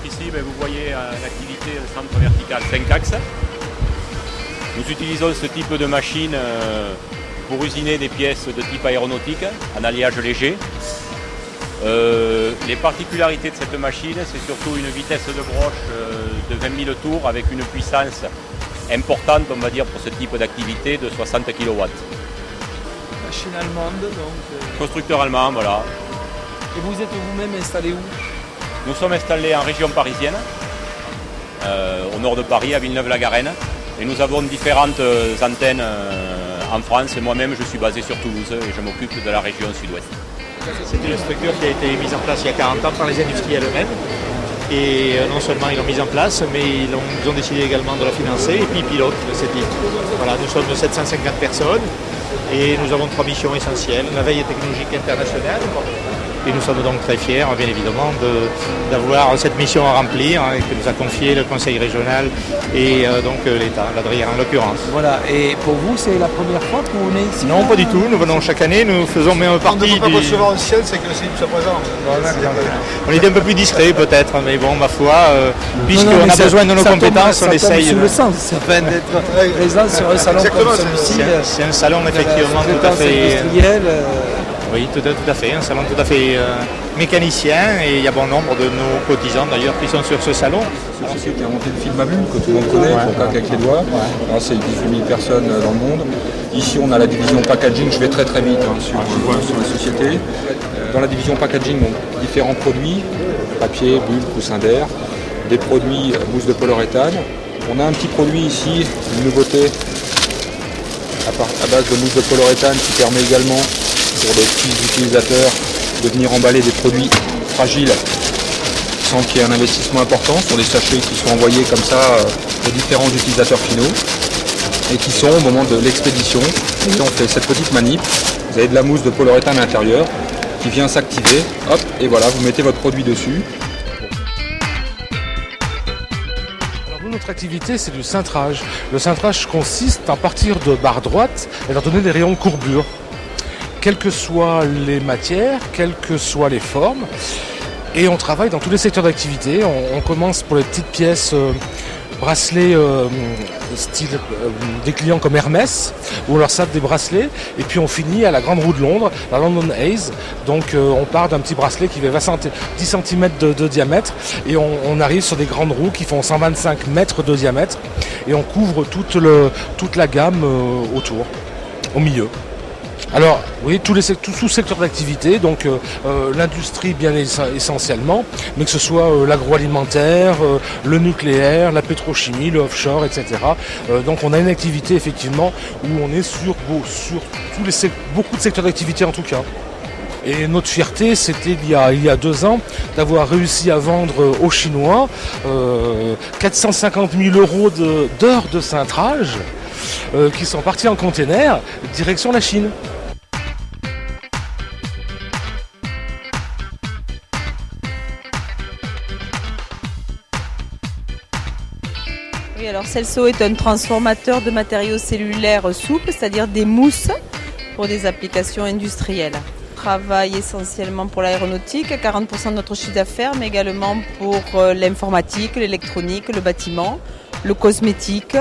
ici, vous voyez l'activité centre vertical 5 axes. Nous utilisons ce type de machine pour usiner des pièces de type aéronautique en alliage léger. Les particularités de cette machine, c'est surtout une vitesse de broche de 20 000 tours avec une puissance importante, on va dire, pour ce type d'activité de 60 kW. Machine allemande, donc. Constructeur allemand, voilà. Et vous êtes vous-même installé où? Nous sommes installés en région parisienne, au nord de Paris, à Villeneuve-la-Garenne. Et nous avons différentes antennes en France. Et moi-même, je suis basé sur Toulouse et je m'occupe de la région sud-ouest. C'est une structure qui a été mise en place il y a 40 ans par les industriels eux-mêmes. Et non seulement ils l'ont mise en place, mais ils ont décidé également de la financer et puis ils pilotent cette ligne. Voilà, nous sommes 750 personnes et nous avons 3 missions essentielles. La veille technologique internationale. Et nous sommes donc très fiers, bien évidemment, d'avoir cette mission à remplir que nous a confié le Conseil régional et donc l'État, l'Adrien en l'occurrence. Voilà, et pour vous, c'est la première fois que vous venez ici? Non, pas du tout. Nous venons chaque année, nous faisons même partie On ne peut pas recevoir un ciel, c'est que c'est jusqu'à présent. On était un peu plus discret peut-être, mais bon, ma foi, puisqu'on a besoin de nos compétences, on essaye. Ça tombe sous le sens, ça fait d'être présent sur un salon comme celui-ci. C'est un salon effectivement tout à fait industriel. Oui, tout à fait, un salon tout à fait mécanicien et il y a bon nombre de nos cotisants d'ailleurs qui sont sur ce salon. C'est une société qui a inventé le film à bulles que tout le monde connaît, qu'on claque avec les doigts. Là, c'est 18 000 personnes dans le monde. Ici, on a la division packaging, je vais très très vite sur la société. Dans la division packaging, donc, différents produits, papier, bulles, coussins d'air, des produits mousse de polyuréthane. On a un petit produit ici, une nouveauté à base de mousse de polyuréthane qui permet également pour les petits utilisateurs de venir emballer des produits fragiles sans qu'il y ait un investissement important. Ce sont des sachets qui sont envoyés comme ça aux différents utilisateurs finaux et qui sont au moment de l'expédition. Et on fait cette petite manip, vous avez de la mousse de polyuréthane à l'intérieur qui vient s'activer, hop, et voilà, vous mettez votre produit dessus. Notre activité, c'est du cintrage. Le cintrage consiste à partir de barres droites et leur donner des rayons de courbure. Quelles que soient les matières, quelles que soient les formes. Et on travaille dans tous les secteurs d'activité. On commence pour les petites pièces, bracelets style des clients comme Hermès, où on leur sert des bracelets. Et puis on finit à la grande roue de Londres, la London Haze. Donc on part d'un petit bracelet qui fait 10 cm de diamètre. Et on arrive sur des grandes roues qui font 125 mètres de diamètre. Et on couvre toute la gamme autour, au milieu. Alors, oui, tous secteurs d'activité, donc l'industrie bien essentiellement, mais que ce soit l'agroalimentaire, le nucléaire, la pétrochimie, le offshore, etc. Donc on a une activité effectivement où on est sur beaucoup de secteurs d'activité en tout cas. Et notre fierté, c'était il y a 2 ans d'avoir réussi à vendre aux Chinois 450 000 € d'heures de cintrage qui sont partis en container direction la Chine. Oui, alors Celso est un transformateur de matériaux cellulaires souples, c'est-à-dire des mousses pour des applications industrielles. On travaille essentiellement pour l'aéronautique, 40% de notre chiffre d'affaires, mais également pour l'informatique, l'électronique, le bâtiment, le cosmétique,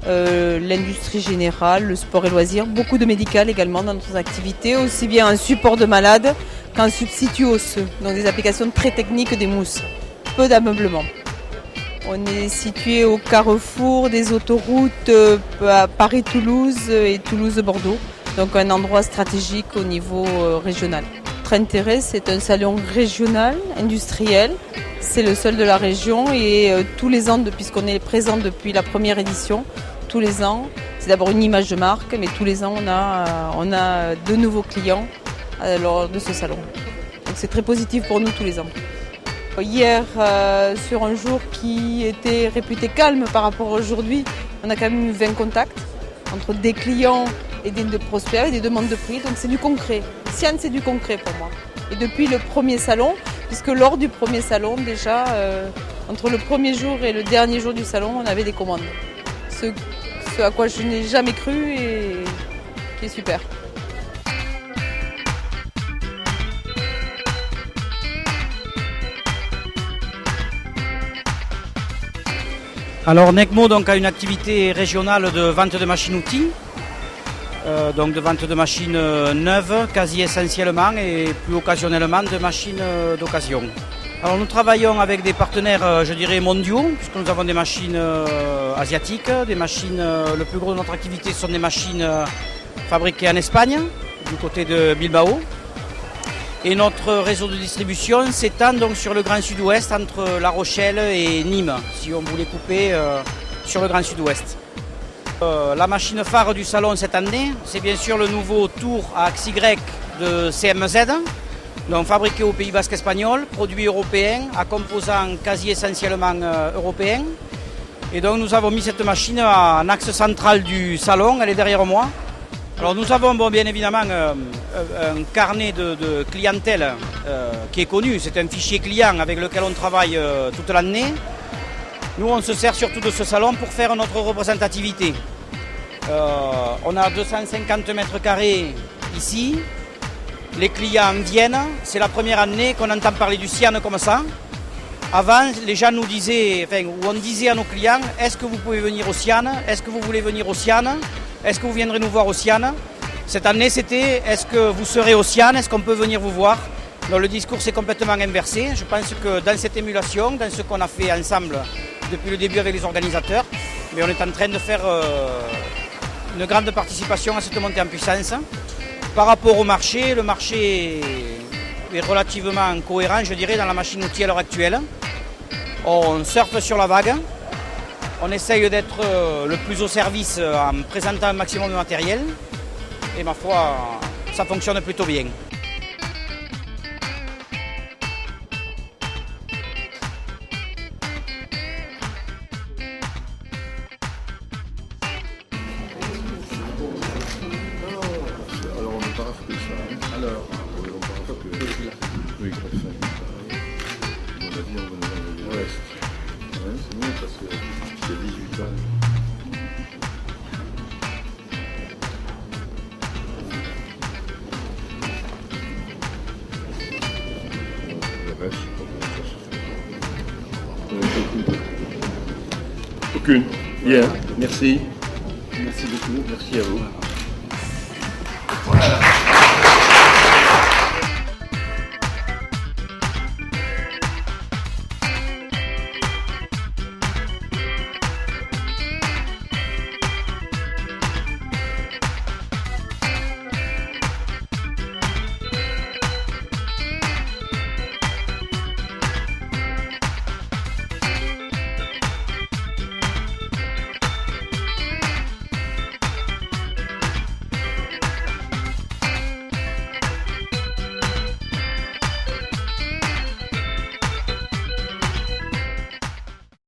l'industrie générale, le sport et loisirs, beaucoup de médical également dans notre activité, aussi bien en support de malades qu'en substitut osseux, donc des applications très techniques des mousses, peu d'ameublement. On est situé au carrefour des autoroutes à Paris-Toulouse et Toulouse-Bordeaux, donc un endroit stratégique au niveau régional. Notre intérêt, c'est un salon régional, industriel. C'est le seul de la région et tous les ans, puisqu'on est présent depuis la première édition, tous les ans, c'est d'abord une image de marque, mais tous les ans, on a de nouveaux clients lors de ce salon. Donc c'est très positif pour nous tous les ans. Hier, sur un jour qui était réputé calme par rapport à aujourd'hui, on a quand même eu 20 contacts entre des clients et des prospects et des demandes de prix. Donc c'est du concret. Sian, c'est du concret pour moi. Et depuis le premier salon, puisque lors du premier salon, déjà, entre le premier jour et le dernier jour du salon, on avait des commandes. Ce à quoi je n'ai jamais cru et qui est super. Alors Necmo donc, a une activité régionale de vente de machines-outils, donc de vente de machines neuves quasi essentiellement et plus occasionnellement de machines d'occasion. Alors nous travaillons avec des partenaires je dirais mondiaux puisque nous avons des machines asiatiques, des machines, le plus gros de notre activité sont des machines fabriquées en Espagne, du côté de Bilbao. Et notre réseau de distribution s'étend donc sur le Grand Sud-Ouest entre La Rochelle et Nîmes, si on voulait couper sur le Grand Sud-Ouest. La machine phare du salon cette année, c'est bien sûr le nouveau Tour à axe Y de CMZ, donc fabriqué au Pays Basque espagnol, produit européen, à composants quasi essentiellement européens. Et donc nous avons mis cette machine en axe central du salon, elle est derrière moi. Alors nous avons bien évidemment un carnet de clientèle qui est connu, c'est un fichier client avec lequel on travaille toute l'année. Nous on se sert surtout de ce salon pour faire notre représentativité. On a 250 mètres carrés ici, les clients viennent, c'est la première année qu'on entend parler du Sian comme ça. Avant les gens nous disaient, on disait à nos clients, est-ce que vous pouvez venir au Sian, est-ce que vous voulez venir au Sian? Est-ce que vous viendrez nous voir au Sian? Cette année, c'était est-ce que vous serez au Sian? Est-ce qu'on peut venir vous voir? Donc, le discours s'est complètement inversé. Je pense que dans cette émulation, dans ce qu'on a fait ensemble depuis le début avec les organisateurs, mais on est en train de faire une grande participation à cette montée en puissance. Par rapport au marché, le marché est relativement cohérent, je dirais, dans la machine-outil à l'heure actuelle. On surfe sur la vague. On essaye d'être le plus au service en présentant un maximum de matériel. Et ma foi, ça fonctionne plutôt bien. Alors on ne parle que ça. Alors, on parle pas que... Oui, on a dit on va nous envoyer le reste. Ouais, c'est mieux parce que c'est 18 ans. Le reste, je sais pas comment ça se fait. Aucune. Bien, merci. Merci beaucoup, merci à vous.